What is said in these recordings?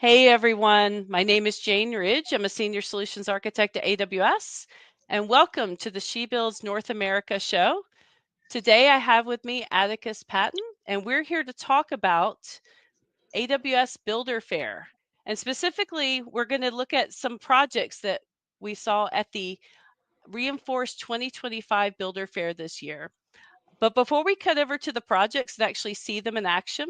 Hey everyone, my name is Jane Ridge. I'm a Senior Solutions Architect at AWS, and welcome to the She Builds North America show. Today I have with me Atticus Patton, and we're here to talk about AWS Builder Fair. And specifically, we're going to look at some projects that we saw at the reInforce 2025 Builder Fair this year. But before we cut over to the projects and actually see them in action,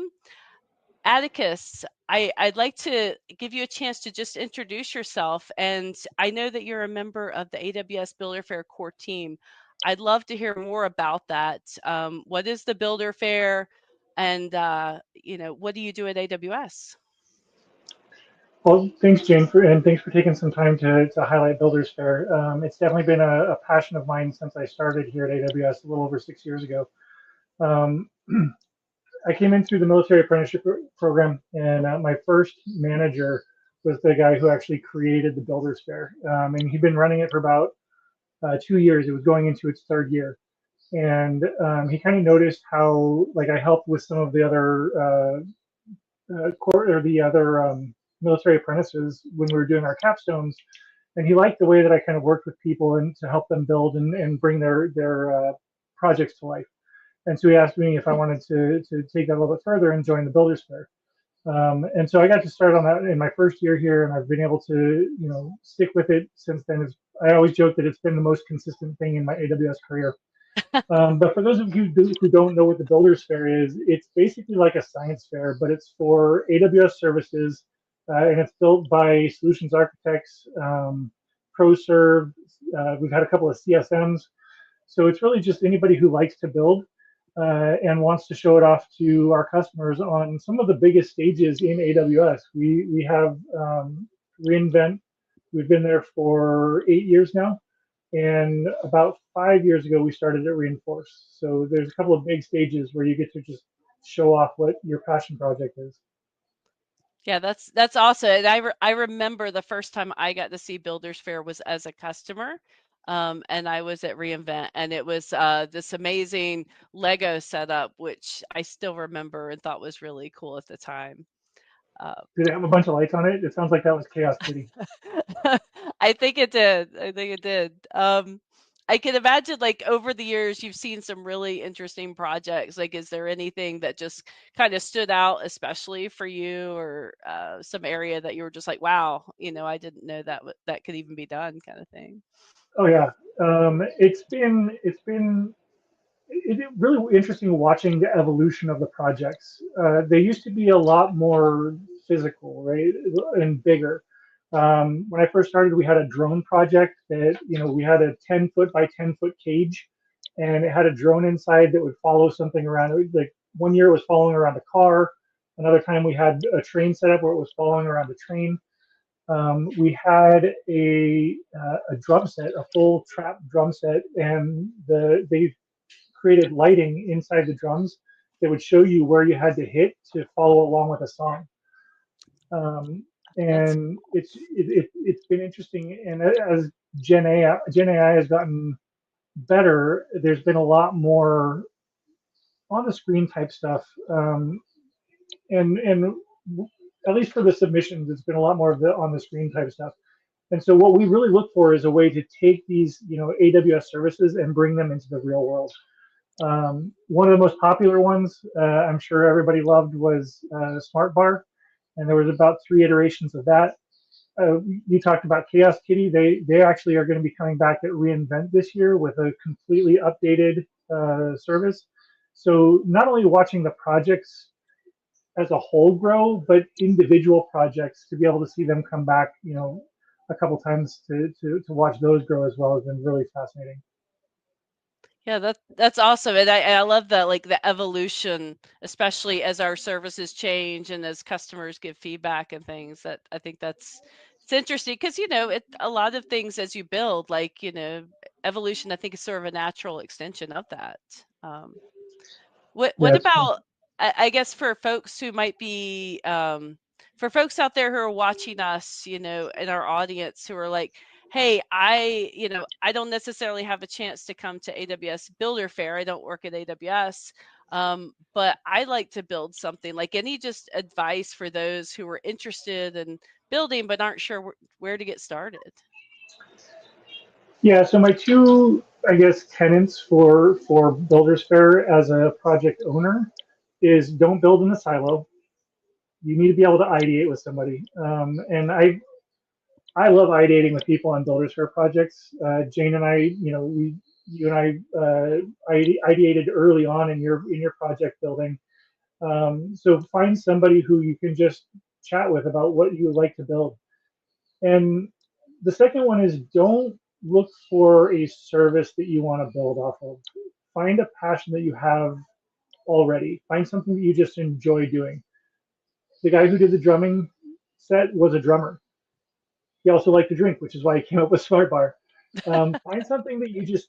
Atticus, I'd like to give you a chance to just introduce yourself. And I know that you're a member of the AWS Builder Fair core team. I'd love to hear more about that. What is the Builder Fair? And, what do you do at AWS? Well, thanks, Jane, and thanks for taking some time to highlight Builders Fair. It's definitely been a passion of mine since I started here at AWS a little over 6 years ago. Um, I came in through the military apprenticeship program, and my first manager was the guy who actually created the Builders Fair. And he'd been running it for about 2 years. It was going into its third year. And he kind of noticed how, like, I helped with some of the other core or the other military apprentices when we were doing our capstones, and he liked the way that I kind of worked with people and to help them build and bring their projects to life. And so he asked me if I wanted to take that a little bit further and join the Builders Fair. And so I got to start on that in my first year here, and I've been able to stick with it since then. I always joke that it's been the most consistent thing in my AWS career. But for those of you who don't know what the Builders Fair is, it's basically like a science fair, but it's for AWS services, and it's built by solutions architects, ProServe. We've had a couple of CSMs. So it's really just anybody who likes to build and wants to show it off to our customers on some of the biggest stages in AWS. We have reInvent. We've been there for 8 years now. And about 5 years ago, we started at reInforce. So there's a couple of big stages where you get to just show off what your passion project is. Yeah, that's awesome. And I remember the first time I got to see Builders Fair was as a customer. And I was at reInvent, and it was this amazing Lego setup, which I still remember and thought was really cool at the time. Uh, Did it have a bunch of lights on it? It sounds like that was Chaos Kitty. I think it did. I think it did. I can imagine, like, over the years, you've seen some really interesting projects. Like, is there anything that just kind of stood out, especially for you, or some area that you were just like, wow, I didn't know that that could even be done, kind of thing. Oh yeah, it's been really interesting watching the evolution of the projects. They used to be a lot more physical, right, and bigger. When I first started, we had a drone project that we had a 10 foot by 10 foot cage, and it had a drone inside that would follow something around. Like one year it was following around a car. Another time we had a train set up where it was following around a train. We had a drum set, a full trap drum set, and they created lighting inside the drums that would show you where you had to hit to follow along with a song. That's And it's been interesting. And as Gen AI has gotten better, there's been a lot more on the screen type stuff. And at least for the submissions, it's been a lot more of the on the screen type stuff. And so what we really look for is a way to take these, AWS services and bring them into the real world. One of the most popular ones, I'm sure everybody loved, was Smart Bar, and there was about 3 iterations of that. You talked about Chaos Kitty. They actually are going to be coming back at reInvent this year with a completely updated service. So not only watching the projects as a whole grow, but individual projects to be able to see them come back, a couple times to watch those grow as well has been really fascinating. Yeah, that's awesome. And I love that, like, the evolution, especially as our services change and as customers give feedback and things. That I think it's interesting because a lot of things as you build, like, evolution, I think, is sort of a natural extension of that. Um, what Yeah, it's cool. about, I guess, for folks who might be for folks out there who are watching us, in our audience, who are like, hey, I don't necessarily have a chance to come to AWS Builder Fair. I don't work at AWS. But I like to build something. Like, any just advice for those who are interested in building but aren't sure where to get started? Yeah, so my two, I guess, tenets for Builders Fair as a project owner is don't build in a silo. You need to be able to ideate with somebody. And I love ideating with people on Builders Fair projects. Jane and I, you and I ideated early on in your project building. So find somebody who you can just chat with about what you would like to build. And the second one is don't look for a service that you want to build off of. Find a passion that you have already. Find something that you just enjoy doing. The guy who did the drumming set was a drummer. He also liked to drink, which is why he came up with Smart Bar. Find something that you just,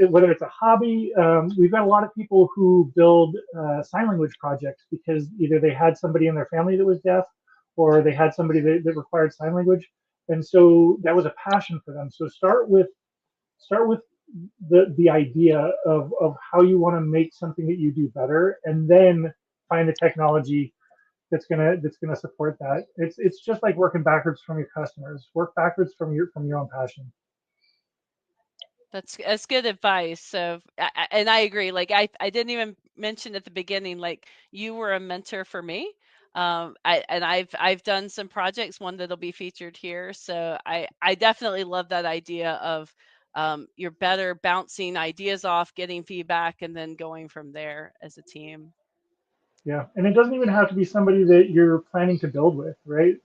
whether it's a hobby. We've got a lot of people who build sign language projects because either they had somebody in their family that was deaf, or they had somebody that required sign language, and so that was a passion for them. So start with the idea of how you want to make something that you do better, and then find the technology that's gonna support that. It's just like working backwards from your customers. Work backwards from your own passion. That's good advice. So, and I agree. Like, I didn't even mention at the beginning, like, you were a mentor for me. I've done some projects, one that'll be featured here. So I definitely love that idea of you're better bouncing ideas off, getting feedback, and then going from there as a team. Yeah, and it doesn't even have to be somebody that you're planning to build with, right?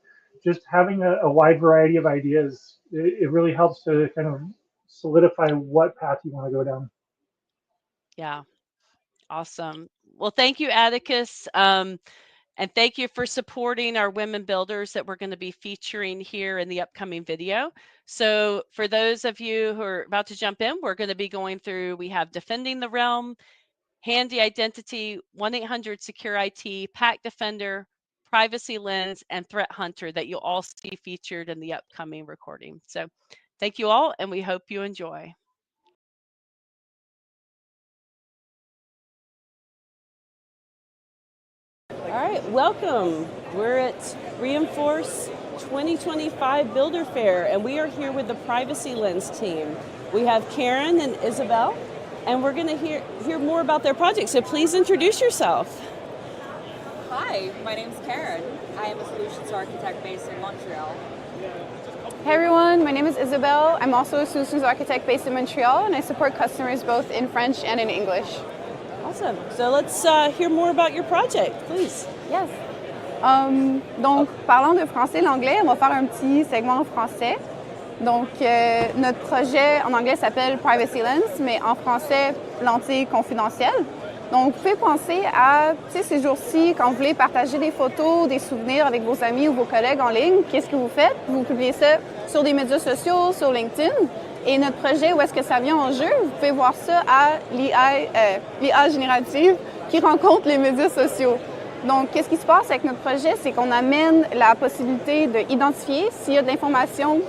Just having a wide variety of ideas, it really helps to kind of solidify what path you want to go down. Yeah, awesome. Well, thank you, Atticus. And thank you for supporting our women builders that we're going to be featuring here in the upcoming video. So for those of you who are about to jump in, we're going to be going through, we have Defending the Realm, Handy Identity, 1-800-SECURE-IT, Pack Defender, Privacy Lens, and Threat Hunter that you'll all see featured in the upcoming recording. So thank you all, and we hope you enjoy. All right, welcome. We're at reInforce 2025 Builder Fair, and we are here with the Privacy Lens team. We have Karen and Isabelle, and we're going to hear more about their project. So please introduce yourself. Hi, my name is Karen. I am a solutions architect based in Montreal. Hey everyone, my name is Isabelle. I'm also a solutions architect based in Montreal, and I support customers both in French and in English. Awesome. So let's hear more about your project, please. Yes. Donc, parlant de français et l'anglais, on va faire un petit segment en français. Donc, notre projet en anglais s'appelle Privacy Lens, mais en français, lentille confidentielle. Donc, vous pouvez penser à, ces jours-ci, quand vous voulez partager des photos, des souvenirs avec vos amis ou vos collègues en ligne, qu'est-ce que vous faites? Vous publiez ça sur des médias sociaux, sur LinkedIn. Et notre projet, où est-ce que ça vient en jeu? Vous pouvez voir ça à l'IA générative qui rencontre les médias sociaux. Donc, qu'est-ce qui se passe avec notre projet? C'est qu'on amène la possibilité d'identifier s'il y a de l'information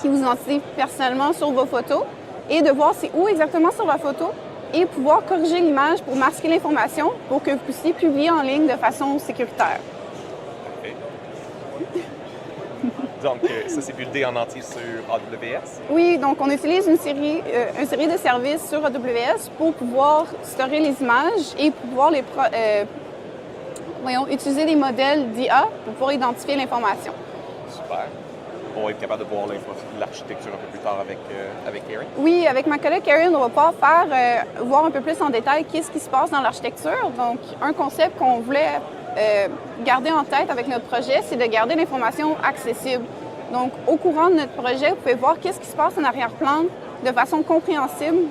qui vous identifie personnellement sur vos photos et de voir c'est où exactement sur la photo et pouvoir corriger l'image pour masquer l'information pour que vous puissiez publier en ligne de façon sécuritaire. Parfait. Donc, ça, c'est buildé en entier sur AWS? Oui, donc on utilise une série de services sur AWS pour pouvoir stocker les images et pouvoir utiliser des modèles d'IA pour pouvoir identifier l'information. Super. On va être capable de voir l'architecture un peu plus tard avec Karen? Oui, avec ma collègue Karen, on va pouvoir voir un peu plus en détail qu'est-ce qui se passe dans l'architecture. Donc, un concept qu'on voulait garder en tête avec notre projet, c'est de garder l'information accessible. Donc, au courant de notre projet, vous pouvez voir qu'est-ce qui se passe en arrière-plan de façon compréhensible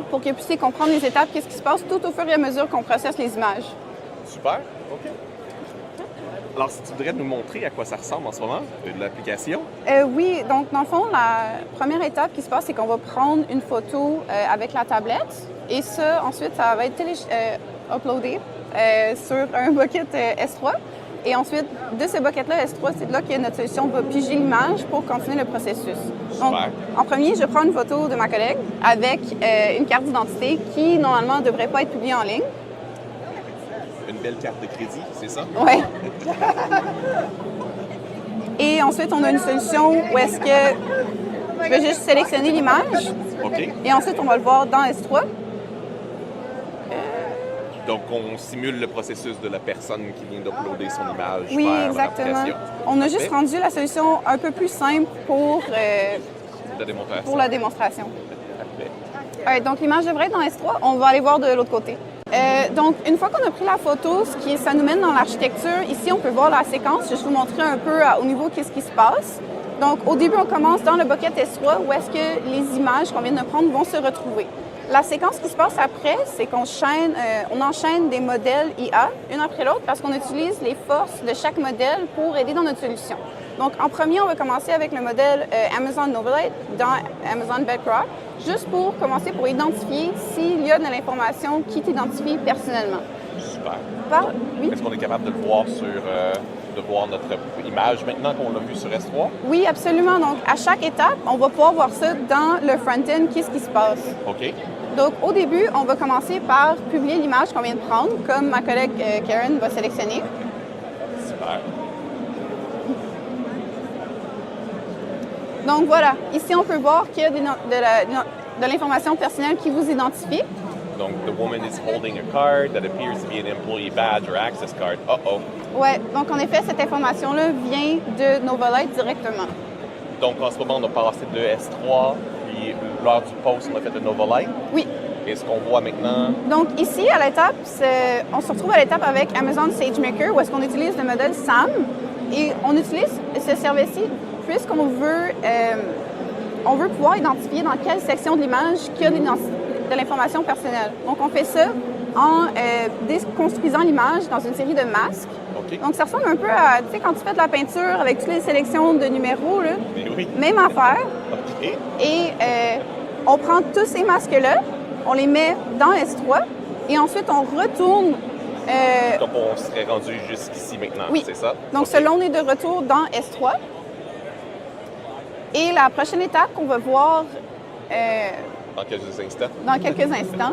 pour que vous puissiez comprendre les étapes, qu'est-ce qui se passe tout au fur et à mesure qu'on processe les images. Super, OK. Alors, si tu voudrais nous montrer à quoi ça ressemble en ce moment, de l'application? Oui, donc dans le fond, la première étape qui se passe, c'est qu'on va prendre une photo avec la tablette et ça, ensuite, ça va être uploadé sur un bucket S3. Et ensuite, de ce bucket-là S3, c'est là que notre solution va piger l'image pour continuer le processus. Donc, en premier, je prends une photo de ma collègue avec une carte d'identité qui, normalement, ne devrait pas être publiée en ligne. belle carte de crédit, c'est ça? Oui. Et ensuite, on a une solution où est-ce que je vais juste sélectionner l'image. OK. Et ensuite, on va le voir dans S3. Donc, on simule le processus de la personne qui vient d'uploader son image Oui, vers exactement. l'application. On a juste rendu la solution un peu plus simple pour La démonstration. la démonstration. Parfait. Alright, donc l'image devrait être dans S3. On va aller voir de l'autre côté. Donc, une fois qu'on a pris la photo, ça nous mène dans l'architecture. Ici, on peut voir la séquence. Je vais vous montrer un peu au niveau qu'est-ce qui se passe. Donc, au début, on commence dans le bucket S3 où est-ce que les images qu'on vient de prendre vont se retrouver. La séquence qui se passe après, c'est qu'on enchaîne des modèles IA, une après l'autre, parce qu'on utilise les forces de chaque modèle pour aider dans notre solution. Donc, en premier, on va commencer avec le modèle Amazon Novelite dans Amazon Bedrock, juste pour commencer pour identifier s'il y a de l'information qui t'identifie personnellement. Super. Oui? Est-ce qu'on est capable de le voir de voir notre image maintenant qu'on l'a vu sur S3? Oui, absolument. Donc, à chaque étape, on va pouvoir voir ça dans le front-end, qu'est-ce qui se passe. OK. Donc, au début, on va commencer par publier l'image qu'on vient de prendre, comme ma collègue Karen va sélectionner. Super. Donc, voilà. Ici, on peut voir qu'il y a de l'information personnelle qui vous identifie. Donc, the woman is holding a card that appears to be an employee badge or access card. Uh-oh. Ouais. Donc, en effet, cette information-là vient de Novelite directement. Donc, en ce moment, on a passé de S3, puis lors du post, on a fait de Novelite. Oui. Et ce qu'on voit maintenant... Donc, ici, à l'étape, on se retrouve à l'étape avec Amazon SageMaker, où est-ce qu'on utilise le modèle SAM. Et on utilise ce service-ci puisqu'on veut, on veut pouvoir identifier dans quelle section de l'image qu'il y a de l'information personnelle. Donc, on fait ça en déconstruisant l'image dans une série de masques. Okay. Donc, ça ressemble un peu à, tu sais, quand tu fais de la peinture avec toutes les sélections de numéros, là, oui. Même affaire. OK. Et on prend tous ces masques-là, on les met dans S3 et ensuite on retourne. Donc, on serait rendu jusqu'ici maintenant, oui. C'est ça? Donc, okay. Selon, on est de retour dans S3. Et la prochaine étape qu'on va voir dans quelques instants. Dans quelques instants.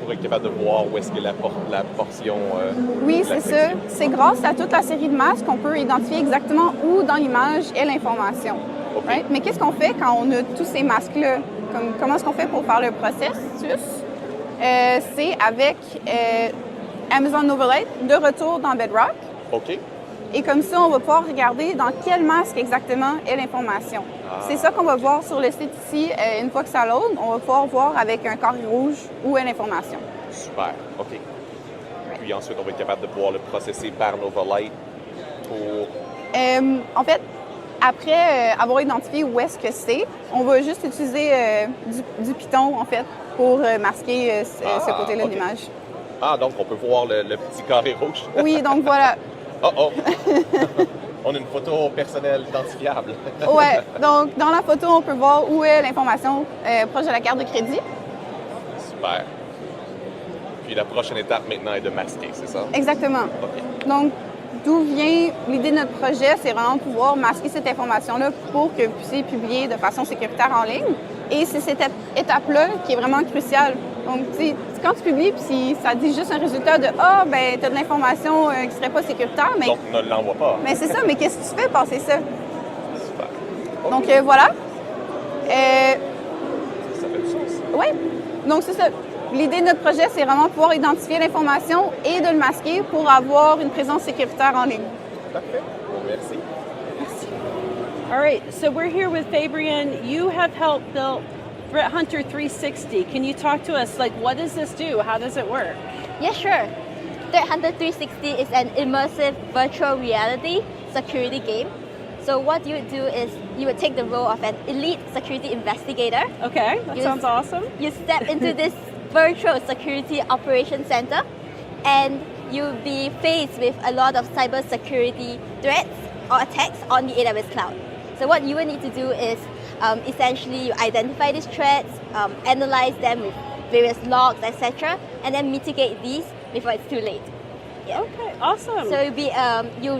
Pour être capable de voir où est-ce que la portion... oui, c'est ça. C'est grâce à toute la série de masques qu'on peut identifier exactement où dans l'image est l'information. Okay. Right? Mais qu'est-ce qu'on fait quand on a tous ces masques-là? Comment est-ce qu'on fait pour faire le processus? C'est avec Amazon Novelite de retour dans Bedrock. OK. Et comme ça, on va pouvoir regarder dans quel masque exactement est l'information. Ah. C'est ça qu'on va voir sur le site ici. Une fois que ça load, on va pouvoir voir avec un carré rouge où est l'information. Super. OK. Puis ensuite, on va être capable de pouvoir le processer par Novelite pour... En fait, après avoir identifié où est-ce que c'est, on va juste utiliser du Python, en fait, pour masquer ce côté-là de l'image. Ah, donc on peut voir le petit carré rouge. Oui, donc voilà. Oh! On a une photo personnelle identifiable. Ouais, donc dans la photo, on peut voir où est l'information proche de la carte de crédit. Super. Puis la prochaine étape maintenant est de masquer, c'est ça? Exactement. OK. Donc, d'où vient l'idée de notre projet, c'est vraiment de pouvoir masquer cette information-là pour que vous puissiez publier de façon sécuritaire en ligne. Et c'est cette étape-là qui est vraiment cruciale. Donc, tu sais, quand tu publies, puis ça dit juste un résultat de « Ah, ben, tu as de l'information qui ne serait pas sécuritaire. » mais donc, ne l'envoie pas. Mais c'est ça, mais qu'est-ce que tu fais passer ça? Super. Okay. Donc, voilà. Ça fait du sens. Oui. Donc, c'est ça. L'idée de notre projet, c'est vraiment pouvoir identifier l'information et de le masquer pour avoir une présence sécuritaire en ligne. Parfait. Bon, merci. Merci. All right, so we're here with Fabrianne. You have helped build Threat Hunter 360. Can you talk to us, like, what does this do? How does it work? Yeah, sure. Threat Hunter 360 is an immersive virtual reality security game. So what you would do is you would take the role of an elite security investigator. Okay, that sounds awesome. You step into this virtual security operations center and you'll be faced with a lot of cybersecurity threats or attacks on the AWS cloud. So what you will need to do is essentially you identify these threats, analyze them with various logs, etc., and then mitigate these before it's too late. Yeah. Okay, awesome. So it'll be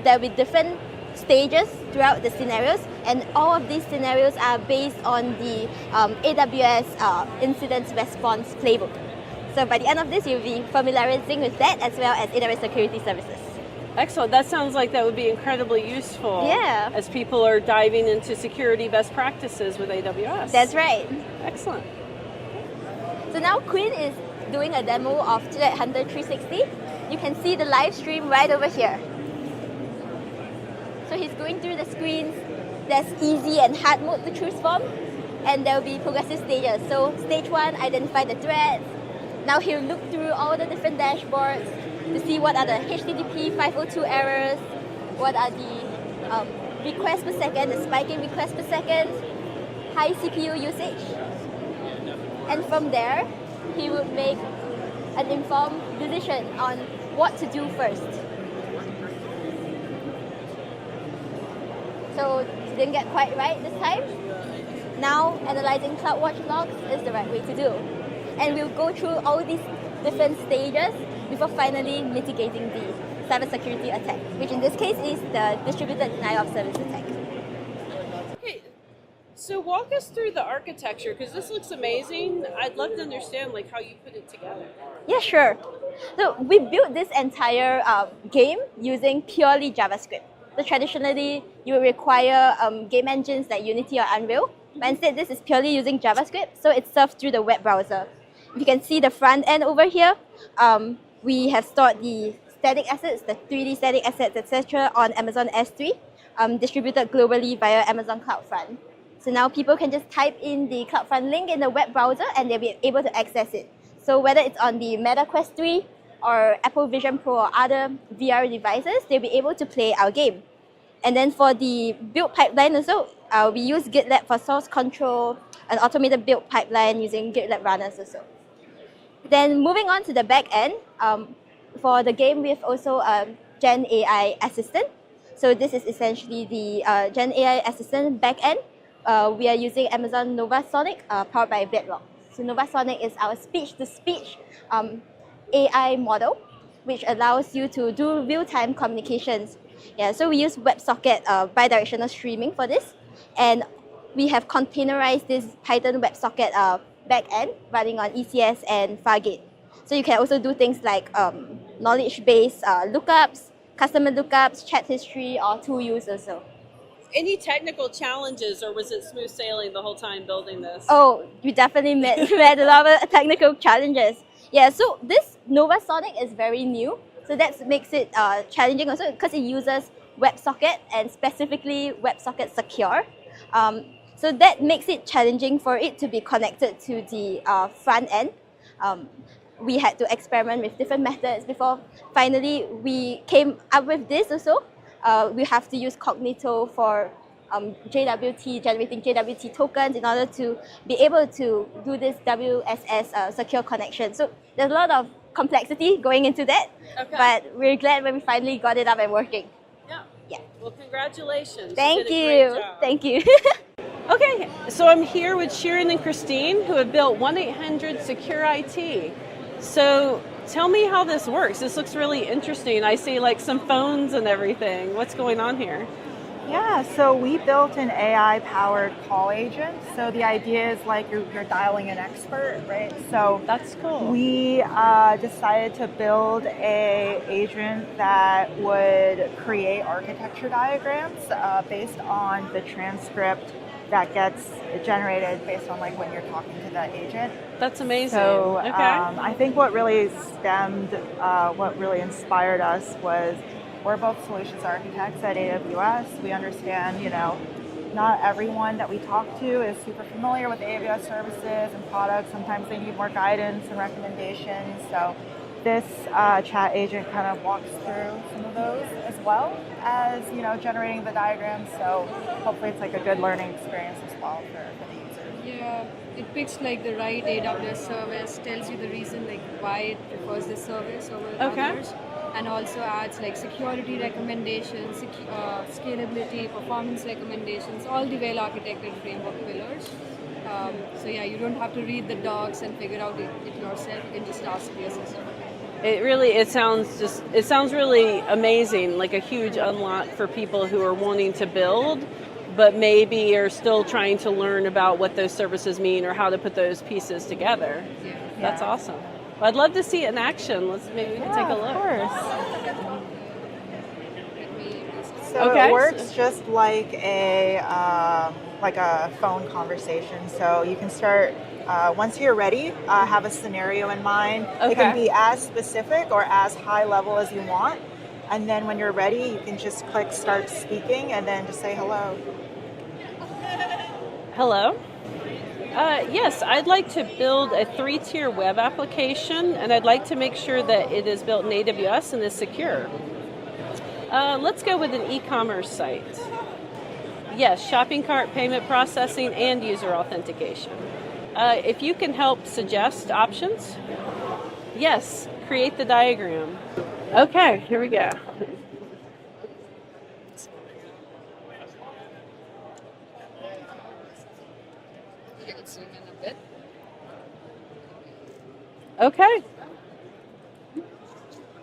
there'll be different stages throughout the scenarios, and all of these scenarios are based on the AWS incident response playbook. So by the end of this, you'll be familiarizing with that as well as AWS security services. Excellent. That sounds like that would be incredibly useful. Yeah. As people are diving into security best practices with AWS. That's right. Excellent. So now Quinn is doing a demo of Threat Hunter 360. You can see the live stream right over here. So he's going through the screens. There's easy and hard mode to choose from, and there will be progressive stages. So stage 1, identify the threats. Now he'll look through all the different dashboards to see what are the HTTP 502 errors, what are the requests per second, the spiking requests per second, high CPU usage. And from there, he would make an informed decision on what to do first. So didn't get quite right this time. Now analyzing CloudWatch logs is the right way to do. And we'll go through all these different stages before finally mitigating the cybersecurity attack, which in this case is the distributed denial of service attack. Okay, so walk us through the architecture, because this looks amazing. I'd love to understand like how you put it together. Yeah, sure. So we built this entire game using purely JavaScript. So traditionally, you would require game engines like Unity or Unreal, but instead this is purely using JavaScript, so it's served through the web browser. You can see the front end over here. We have stored the static assets, the 3D static assets, etc. on Amazon S3, distributed globally via Amazon CloudFront. So now people can just type in the CloudFront link in the web browser and they'll be able to access it. So whether it's on the Meta Quest 3 or Apple Vision Pro or other VR devices, they'll be able to play our game. And then for the build pipeline also, we use GitLab for source control, an automated build pipeline using GitLab runners also. Then moving on to the back end, for the game, we have also a Gen AI assistant. So this is essentially the Gen AI assistant back end. We are using Amazon Novasonic, powered by Bedrock. So Novasonic is our speech-to-speech AI model, which allows you to do real-time communications. Yeah, so we use WebSocket bidirectional streaming for this, and we have containerized this Python WebSocket backend running on ECS and Fargate. So you can also do things like knowledge-based lookups, customer lookups, chat history, or tool use also. Any technical challenges, or was it smooth sailing the whole time building this? Oh, we definitely met a lot of technical challenges. Yeah, so this Novasonic is very new. So that makes it challenging also because it uses WebSocket and specifically WebSocket Secure. So that makes it challenging for it to be connected to the front end. We had to experiment with different methods before finally we came up with this also. We have to use Cognito for JWT, generating JWT tokens in order to be able to do this WSS secure connection. So there's a lot of complexity going into that, but we're glad when we finally got it up and working. Yeah. Well, congratulations. Thank you. Did a you. great job. Thank you. Okay, so I'm here with Shirin and Christine, who have built 1-800 Secure IT. So tell me how this works. This looks really interesting. I see like some phones and everything. What's going on here? Yeah, so we built an AI-powered call agent. So the idea is like you're dialing an expert, right? So that's cool. We decided to build an agent that would create architecture diagrams based on the transcript that gets generated based on like when you're talking to that agent. That's amazing. So okay. I think what really what really inspired us was we're both solutions architects at AWS. We understand, not everyone that we talk to is super familiar with AWS services and products. Sometimes they need more guidance and recommendations. So this chat agent kind of walks through some of those as well as, generating the diagrams. So hopefully it's like a good learning experience as well for the users. Yeah, it picks like the right AWS service, tells you the reason like why it prefers this service over others. And also adds like security recommendations, scalability, performance recommendations, all the well-architected framework pillars. So yeah, you don't have to read the docs and figure out it yourself. You can just ask the assistant. It sounds really amazing, like a huge unlock for people who are wanting to build, but maybe are still trying to learn about what those services mean or how to put those pieces together. Yeah. That's awesome. Well, I'd love to see it in action. Maybe we can take a look. Of course. So Okay. it works just like a phone conversation. So you can start once you're ready. Have a scenario in mind. Okay. It can be as specific or as high level as you want. And then when you're ready, you can just click start speaking and then just say hello. Hello. Yes, I'd like to build a 3-tier web application, and I'd like to make sure that it is built in AWS and is secure. Let's go with an e-commerce site. Yes, shopping cart, payment processing, and user authentication. If you can help suggest options. Yes, create the diagram. Okay, here we go. Zoom in a bit. Okay.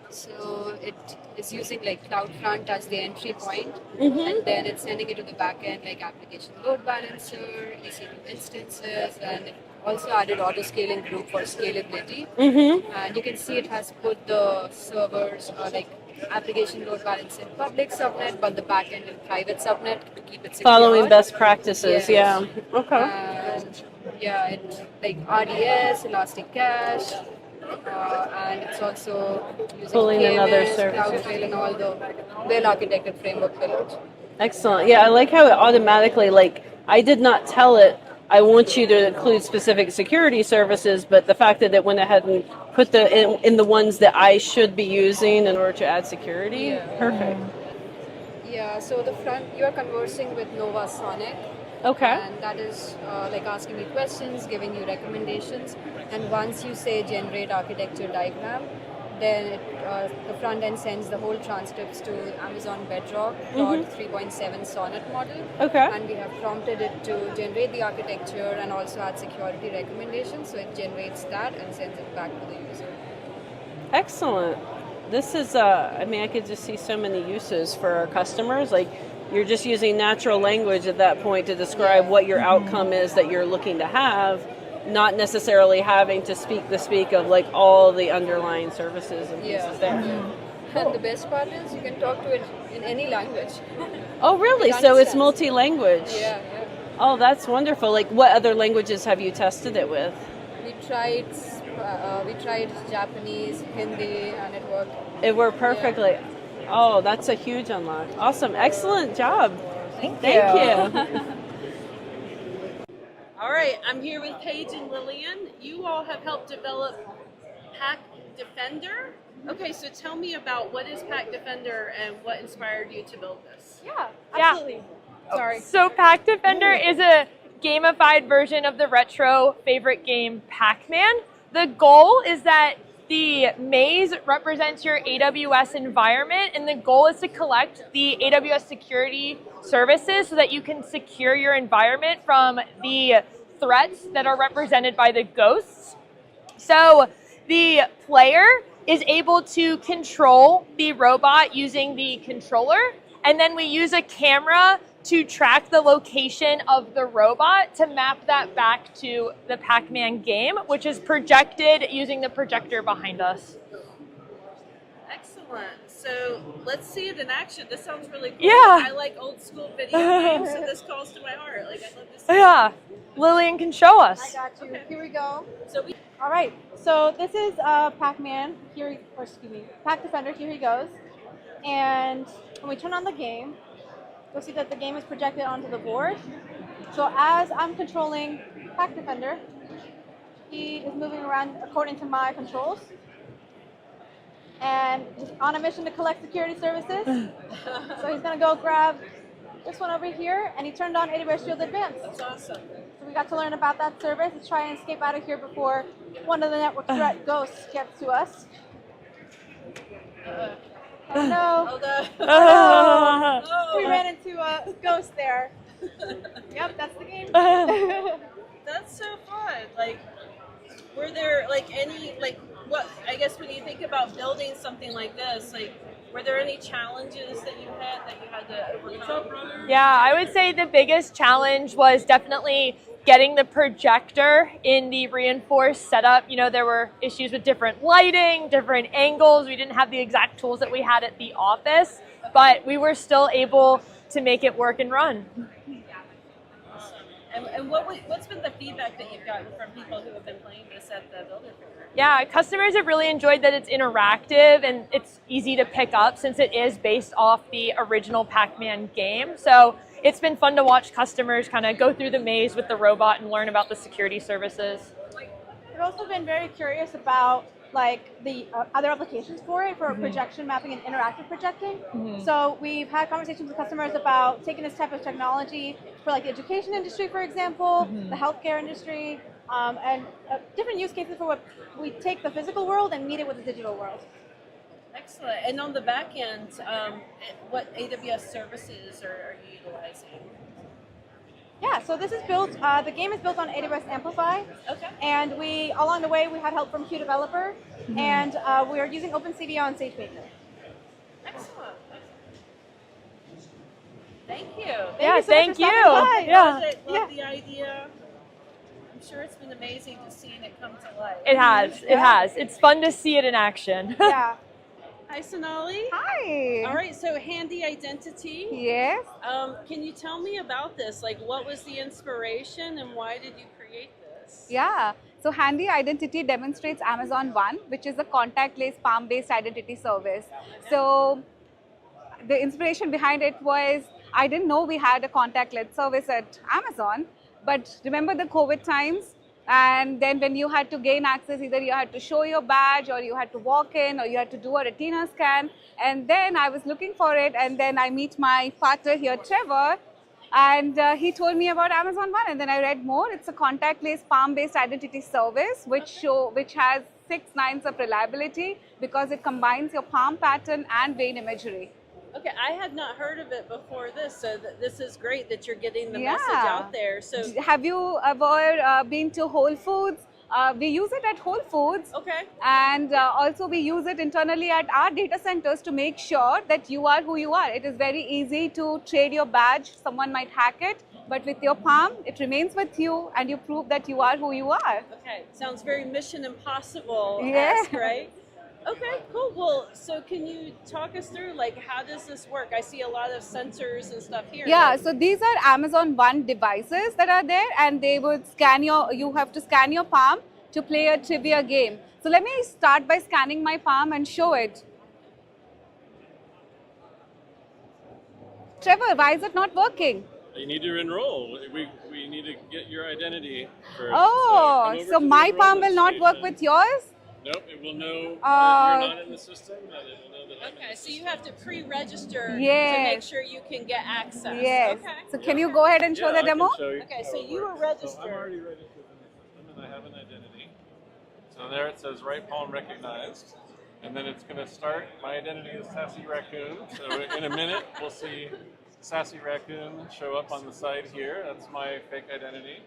So it is using like CloudFront as the entry point, Mm-hmm. and then it's sending it to the backend like application load balancer, EC2 instances, and it also added auto scaling group for scalability. Mm-hmm. And you can see it has put the servers like application load balance in public subnet, but the backend in private subnet to keep it secure. Following best practices, Yes. yeah. Okay. And yeah, it's like RDS, Elastic Cache, and it's also using Pulling in other KMS, services. CloudTrail, and all the well-architected framework pillars. Excellent. Yeah, I like how it automatically, like, I did not tell it, I want you to include specific security services, but the fact that it went ahead and put in the ones that I should be using in order to add security. Yeah. Perfect. Yeah, so the front, you are conversing with Nova Sonic. Okay. And that is like asking you questions, giving you recommendations. And once you say generate architecture diagram, then the front end sends the whole transcripts to Amazon Bedrock Prod 3.7 Sonnet model. Okay. And we have prompted it to generate the architecture and also add security recommendations. So it generates that and sends it back to the user. Excellent. This is, I mean, I could just see so many uses for our customers. Like, you're just using natural language at that point to describe what your outcome is that you're looking to have, not necessarily having to speak of like all the underlying services and pieces there. And the best part is you can talk to it in any language. Oh, really? It So it's understands. multi-language? Yeah. Oh, that's wonderful. Like, what other languages have you tested it with? We tried Japanese, Hindi, and it worked. It worked perfectly. Yeah. Oh, that's a huge unlock. Awesome. Excellent job. Thank you. All right, I'm here with Paige and Lillian. You all have helped develop Pac Defender. Okay, so tell me about what is Pac Defender and what inspired you to build this? Yeah, absolutely. Sorry. So Pac Defender is a gamified version of the retro favorite game Pac-Man. The goal is that the maze represents your AWS environment, and the goal is to collect the AWS security services so that you can secure your environment from the threats that are represented by the ghosts. So the player is able to control the robot using the controller, and then we use a camera to track the location of the robot to map that back to the Pac-Man game, which is projected using the projector behind us. Excellent. So let's see it in action. This sounds really cool. Yeah. I like old school video games, so this calls to my heart. Like, I'd love to see Yeah. Lillian can show us. I got you. Okay. Here we go. So All right. So this is Pac-Man. Pac Defender. Here he goes. And when we turn on the game, you'll see that the game is projected onto the board. So as I'm controlling Pac Defender, he is moving around according to my controls. And he's on a mission to collect security services. So he's going to go grab this one over here, and he turned on AWS Shield Advanced. That's awesome. So we got to learn about that service. Let's try and escape out of here before one of the network threat ghosts gets to us. Oh no. Oh, no. Oh, no. We ran into a ghost there. Yep, that's the game. That's so fun. Like, were there like any, like, what, I guess when you think about building something like this, like, were there any challenges that you had to overcome? Yeah, I would say the biggest challenge was definitely getting the projector in the reInforce setup, you know, there were issues with different lighting, different angles. We didn't have the exact tools that we had at the office, but we were still able to make it work and run. And what's been the feedback that you've gotten from people who have been playing this at the Builder Fair? Yeah, customers have really enjoyed that it's interactive and it's easy to pick up since it is based off the original Pac-Man game. So it's been fun to watch customers kind of go through the maze with the robot and learn about the security services. We've also been very curious about like the other applications for it, for projection mapping and interactive projecting. So we've had conversations with customers about taking this type of technology for like the education industry, for example, the healthcare industry, and different use cases for what we take the physical world and meet it with the digital world. Excellent. And on the back end, what AWS services are you utilizing? Yeah, so this is built, the game is built on AWS Amplify. Okay. And along the way, we had help from Q Developer, and we are using OpenCV on SageMaker. Excellent. Thank you. Thank you. Love the idea. I'm sure it's been amazing to see it come to life. It has. It's fun to see it in action. Yeah. Hi, Sonali. Hi. All right, so Handy Identity. Yes. Can you tell me about this? Like, what was the inspiration and why did you create this? Yeah. So Handy Identity demonstrates Amazon One, which is a contactless palm-based identity service. So the inspiration behind it was, I didn't know we had a contactless service at Amazon, but remember the COVID times? And then when you had to gain access, either you had to show your badge or you had to walk in or you had to do a retina scan. And then I was looking for it, and then I meet my partner here, Trevor, and he told me about Amazon One, and then I read more. It's a contactless palm-based identity service which has 6 nines of reliability because it combines your palm pattern and vein imagery. Okay, I had not heard of it before this, so this is great that you're getting the message out there. So, have you ever been to Whole Foods? We use it at Whole Foods. Okay. And also we use it internally at our data centers to make sure that you are who you are. It is very easy to trade your badge. Someone might hack it, but with your palm, it remains with you and you prove that you are who you are. Okay, sounds very Mission Impossible-esque, right? Okay, cool. Well, so can you talk us through, like, how does this work? I see a lot of sensors and stuff here. Yeah, so these are Amazon One devices that are there, and they would scan you have to scan your palm to play a trivia game. So let me start by scanning my palm and show it. Trevor, why is it not working? You need to enroll. We need to get your identity first. Oh, so my palm will not work with yours? Nope, it will know that you're not in the system, and it will know that Okay, so you have to pre-register to Yes. make sure you can get access. Yes. Okay. So can you go ahead and show the demo? Okay, so you were registered. So I'm already registered in the system, and I have an identity. So there it says right palm recognized, and then it's going to start. My identity is Sassy Raccoon. So in a minute, we'll see Sassy Raccoon show up on the side here. That's my fake identity,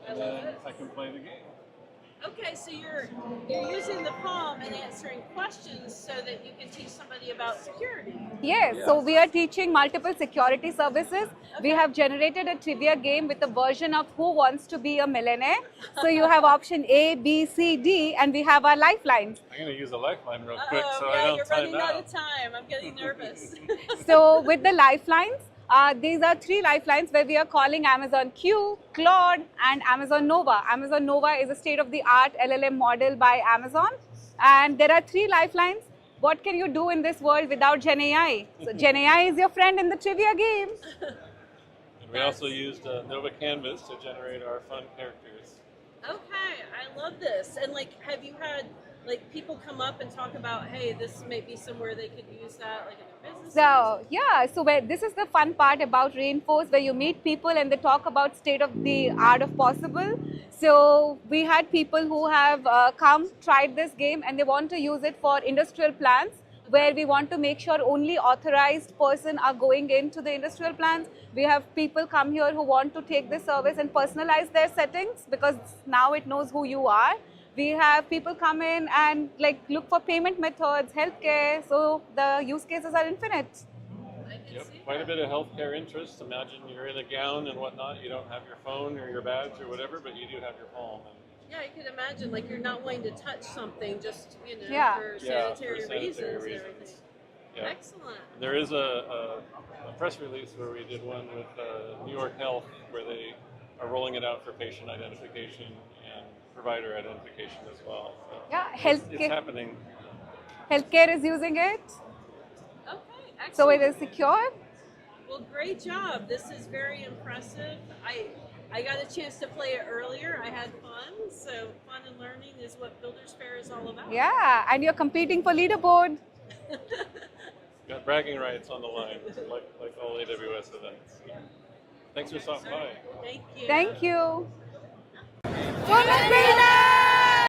and then I can play the game. Okay, so you're using the palm and answering questions so that you can teach somebody about security. Yes, so we are teaching multiple security services. We have generated a trivia game with a version of Who Wants to Be a Millionaire. So you have option A, B, C, D, and we have our lifelines. I'm going to use a lifeline real quick so yeah, I don't you're time running out out. of time. I'm getting nervous. So with the lifelines, these are 3 lifelines where we are calling Amazon Q, Claude, and Amazon Nova. Amazon Nova is a state-of-the-art LLM model by Amazon. And there are 3 lifelines. What can you do in this world without Gen AI? So Gen AI is your friend in the trivia game. And we also used Nova Canvas to generate our fun characters. Okay, I love this. And like, have you had like people come up and talk about, hey, this may be somewhere they could use that, like in their business? So yeah, so this is the fun part about reInforce, where you meet people and they talk about state of the art of possible. So we had people who have tried this game, and they want to use it for industrial plants, where we want to make sure only authorized person are going into the industrial plants. We have people come here who want to take this service and personalize their settings, because now it knows who you are. We have people come in and like look for payment methods, healthcare. So the use cases are infinite. I can Yep, quite a bit of healthcare interest. Imagine you're in a gown and whatnot. You don't have your phone or your badge or whatever, but you do have your palm. Yeah, you can imagine, like, you're not wanting to touch something just, for For sanitary reasons and everything. Yeah. Excellent. There is a press release where we did one with New York Health where they are rolling it out for patient identification and provider identification as well. So Yeah, it's happening. Healthcare is using it. Okay, excellent. So it is secure. Well, great job. This is very impressive. I got a chance to play it earlier. I had fun. So fun and learning is what Builders Fair is all about. Yeah, and you're competing for leaderboard. Got bragging rights on the line, like all AWS events. Thanks for stopping by. Thank you. Thank you.